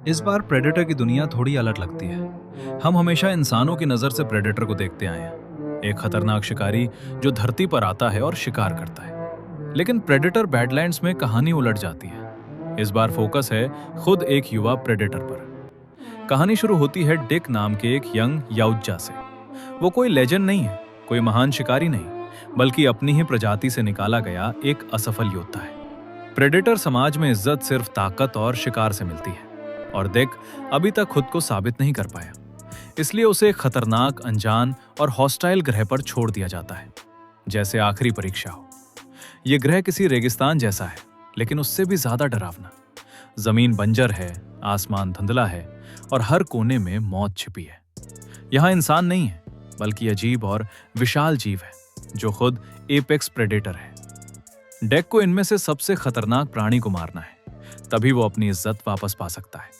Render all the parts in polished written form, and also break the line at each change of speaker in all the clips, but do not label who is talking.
इस बार प्रेडेटर की दुनिया थोड़ी अलग लगती है। हम हमेशा इंसानों की नज़र से प्रेडेटर को देखते आए हैं, एक खतरनाक शिकारी जो धरती पर आता है और शिकार करता है। लेकिन प्रेडेटर बैडलैंड्स में कहानी उलट जाती है। इस बार फोकस है खुद एक युवा प्रेडेटर पर। कहानी शुरू होती है डिक नाम के एक यंग याउजा से। वो कोई लेजेंड नहीं है, कोई महान शिकारी नहीं, बल्कि अपनी ही प्रजाति से निकाला गया एक असफल योद्धा है। प्रेडेटर समाज में इज्जत सिर्फ ताकत और शिकार से मिलती है, और डिक अभी तक खुद को साबित नहीं कर पाया। इसलिए उसे एक खतरनाक, अनजान और हॉस्टाइल ग्रह पर छोड़ दिया जाता है, जैसे आखिरी परीक्षा हो। यह ग्रह किसी रेगिस्तान जैसा है, लेकिन उससे भी ज्यादा डरावना। जमीन बंजर है, आसमान धुंधला है और हर कोने में मौत छिपी है। यहाँ इंसान नहीं है, बल्कि अजीब और विशाल जीव है, जो खुद एपेक्स प्रेडेटर है। डिक को इनमें से सबसे खतरनाक प्राणी को मारना है, तभी वो अपनी इज्जत वापस पा सकता है।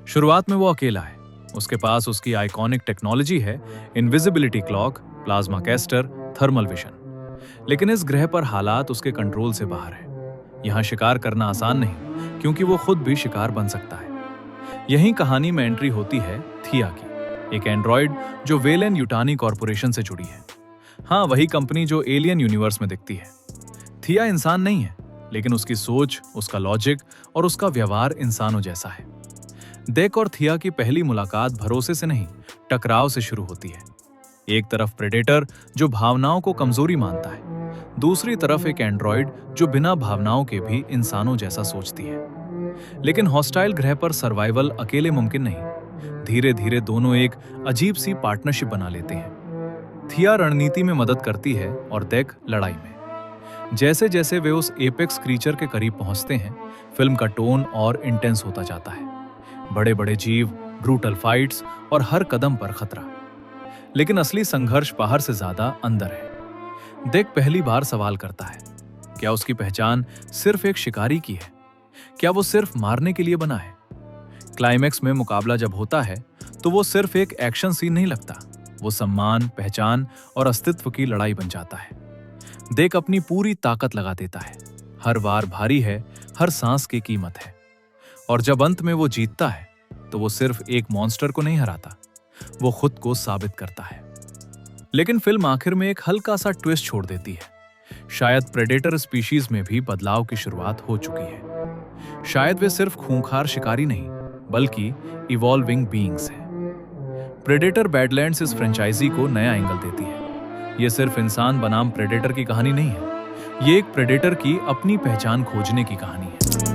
शुरुआत में वो अकेला है। उसके पास उसकी आइकॉनिक टेक्नोलॉजी है, invisibility cloak, plasma castor, thermal vision. लेकिन इस ग्रह पर हालात उसके कंट्रोल से बाहर है। यहाँ शिकार करना आसान नहीं, क्योंकि वो खुद भी शिकार बन सकता है। यही कहानी में एंट्री होती है थिया की, एक एंड्रॉइड जो वेलेन युटानी कॉर्पोरेशन से जुड़ी है। हाँ, वही कंपनी जो एलियन यूनिवर्स में दिखती है। थिया इंसान नहीं है, लेकिन उसकी सोच, उसका लॉजिक और उसका व्यवहार इंसानों जैसा है। डिक और थिया की पहली मुलाकात भरोसे से नहीं, टकराव से शुरू होती है। एक तरफ प्रेडेटर जो भावनाओं को कमजोरी मानता है, दूसरी तरफ एक एंड्रॉइड जो बिना भावनाओं के भी इंसानों जैसा सोचती है। लेकिन हॉस्टाइल ग्रह पर सर्वाइवल अकेले मुमकिन नहीं। धीरे धीरे दोनों एक अजीब सी पार्टनरशिप बना लेते हैं। थिया रणनीति में मदद करती है और डिक लड़ाई में। जैसे जैसे वे उस एपेक्स क्रीचर के करीब पहुंचते हैं, फिल्म का टोन और इंटेंस होता जाता है। बड़े बड़े जीव, ब्रूटल फाइट्स और हर कदम पर खतरा। लेकिन असली संघर्ष बाहर से ज्यादा अंदर है। डिक पहली बार सवाल करता है, क्या उसकी पहचान सिर्फ एक शिकारी की है? क्या वो सिर्फ मारने के लिए बना है? क्लाइमैक्स में मुकाबला जब होता है, तो वो सिर्फ एक एक्शन सीन नहीं लगता, वो सम्मान, पहचान और अस्तित्व की लड़ाई बन जाता है। डिक अपनी पूरी ताकत लगा देता है। हर वार भारी है, हर सांस की कीमत है। और जब अंत में वो जीतता है, तो वो सिर्फ एक मॉन्स्टर को नहीं हराता, वो खुद को साबित करता है। लेकिन फिल्म आखिर में एक हल्का सा ट्विस्ट छोड़ देती है। शायद प्रेडेटर स्पीशीज में भी बदलाव की शुरुआत हो चुकी है। शायद वे सिर्फ खूंखार शिकारी नहीं, बल्कि इवॉल्विंग बीइंग्स हैं। प्रेडेटर बैडलैंड्स इस फ्रेंचाइजी को नया एंगल देती है। ये सिर्फ इंसान बनाम प्रेडेटर की कहानी नहीं है, ये एक प्रेडेटर की अपनी पहचान खोजने की कहानी है।